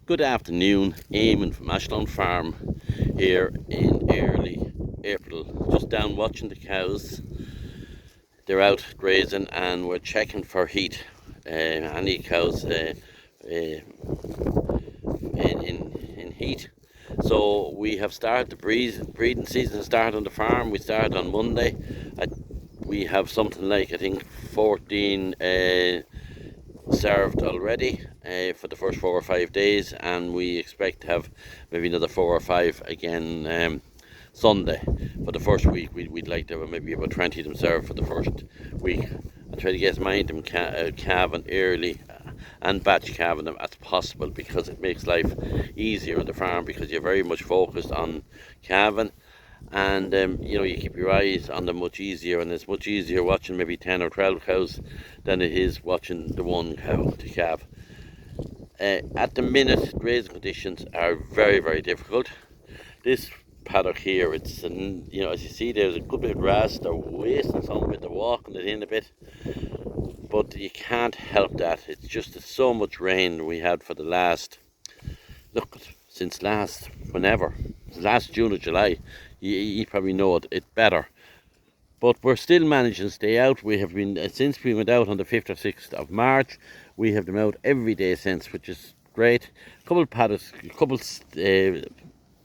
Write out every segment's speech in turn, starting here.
Good afternoon, Eamon from Ashlawn Farm here in early April. Just down watching the cows. They're out grazing and we're checking for heat. Any cows in heat. So we have started the breeding season started on the farm. We started on Monday. We have something like I think 14 served already for the first 4 or 5 days, and we expect to have maybe another 4 or 5 again Sunday. For the first week we'd like to have maybe about 20 of them served for the first week, and try to get as many of them calving early and batch calving them as possible, because it makes life easier on the farm, because you're very much focused on calving, and you keep your eyes on them much easier, and it's much easier watching maybe 10 or 12 cows than it is watching the one cow to calve. At the minute, grazing conditions are very, very difficult. This paddock here, it's as you see, there's a good bit of grass. They're wasting some of it, they're walking it in a bit, but you can't help that. It's just so much rain we had for the last, since last June or July. You probably know it better. But we're still managing to stay out. We have been, since we went out on the 5th or 6th of March, we have them out every day since, which is great. A couple of paddocks,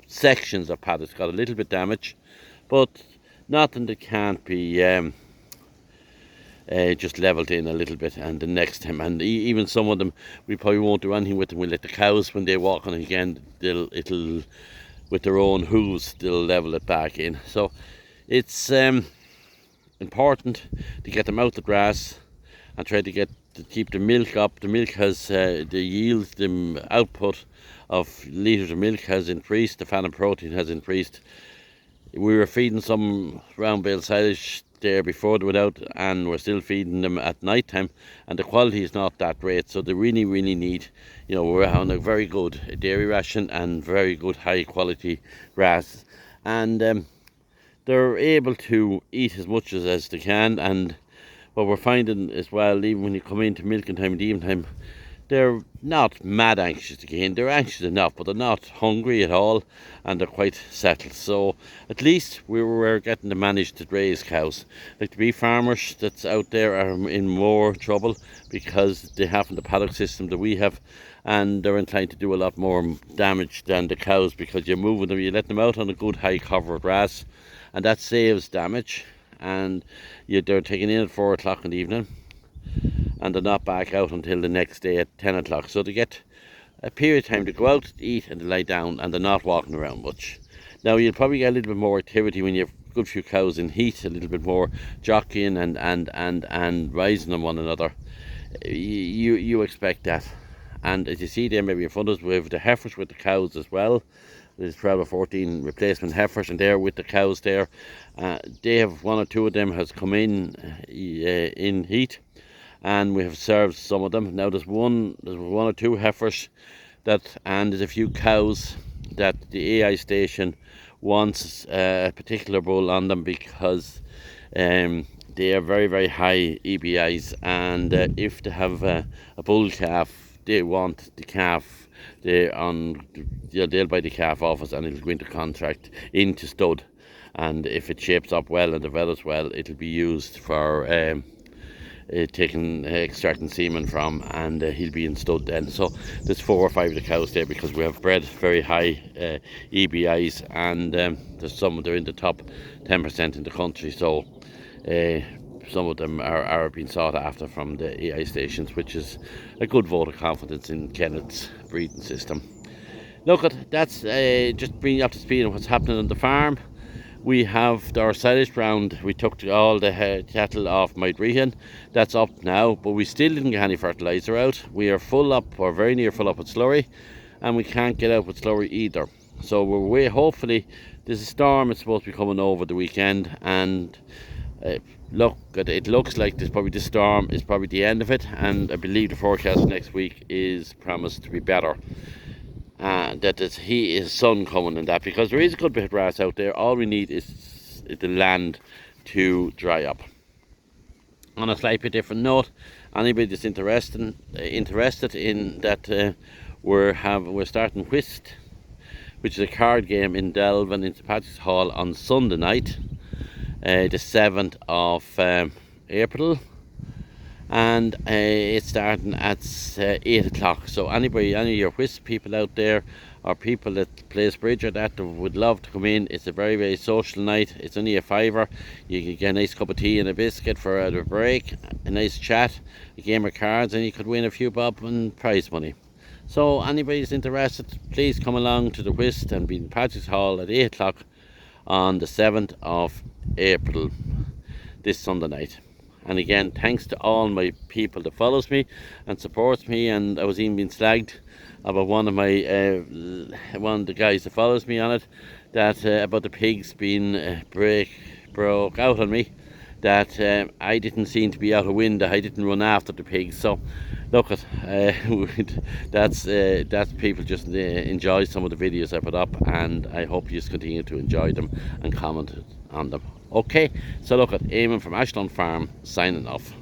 sections of paddocks got a little bit damaged, but nothing that can't be just levelled in a little bit, and the next time, and even some of them, we probably won't do anything with them. We'll let the cows, when they walk on it again, it'll with their own hooves, they'll level it back in. So it's important to get them out the grass and try to keep the milk up. The milk has the yield, the output of litres of milk has increased. The fat and protein has increased. We were feeding some round bale silage there before they went out, and we're still feeding them at night time, and the quality is not that great. So they really need, we're on a very good dairy ration and very good high quality grass, and they're able to eat as much as they can. And what we're finding as well, even when you come into milking time and evening time, they're not mad anxious to get in. They're anxious enough, but they're not hungry at all, and they're quite settled. So at least we're getting to manage to raise cows. Like the beef farmers that's out there are in more trouble, because they haven't the paddock system that we have, and they're inclined to do a lot more damage than the cows, because you're moving them, you let them out on a good high cover of grass, and that saves damage. And they're taken in at 4 o'clock in the evening, and they're not back out until the next day at 10 o'clock. So they get a period of time to go out, eat, and to lie down, and they're not walking around much. Now, you'll probably get a little bit more activity when you have a good few cows in heat, a little bit more jockeying and rising on one another. You expect that. And as you see there, maybe in front of us, we have the heifers with the cows as well. There's 12 or 14 replacement heifers, and they're with the cows there. They have one or two of them has come in heat, and we have served some of them. Now there's one or two heifers and there's a few cows that the AI station wants a particular bull on them, because they are very, very high EBIs, and if they have a bull calf, they want the calf. They'll buy the calf off us, and it'll go into contract into stud, and if it shapes up well and develops well, it'll be used for extracting semen from, and he'll be in stud then. So there's 4 or 5 of the cows there, because we have bred very high EBIs, and they're in the top 10% in the country. So some of them are being sought after from the AI stations, which is a good vote of confidence in Kenneth's breeding system. Look, that's just bringing you up to speed on what's happening on the farm. We have our silage round. We took all the cattle off Meath. That's up now, but we still didn't get any fertiliser out. We are full up, or very near full up with Slurry, and we can't get out with Slurry either. So we're hopefully, there's a storm that's supposed to be coming over the weekend, and it looks like this storm is probably the end of it, and I believe the forecast next week is promised to be better. That there's sun coming and that, because there is a good bit of grass out there. All we need is the land to dry up. On a slightly different note, anybody that's interested in that we're starting whist, which is a card game in Delvin in St Patrick's Hall on Sunday night, the 7th of April, and it's starting at 8 o'clock. So any of your whist people out there, or people that plays bridge or that would love to come in, it's a very, very social night. It's only a fiver. You can get a nice cup of tea and a biscuit for a break, a nice chat, a game of cards, and you could win a few bob and prize money. So anybody's interested, please come along to the whist and be in Patrick's Hall at 8 o'clock on the 7th of April, this Sunday night. And again, thanks to all my people that follows me and supports me. And I was even being slagged about one of the guys that follows me on it, that about the pigs being broke out on me, that I didn't seem to be out of wind, I didn't run after the pigs. So look at that's people just enjoy some of the videos I put up, and I hope you just continue to enjoy them and comment on them. Okay, so look at Eamon from Ashlawn Farm signing off.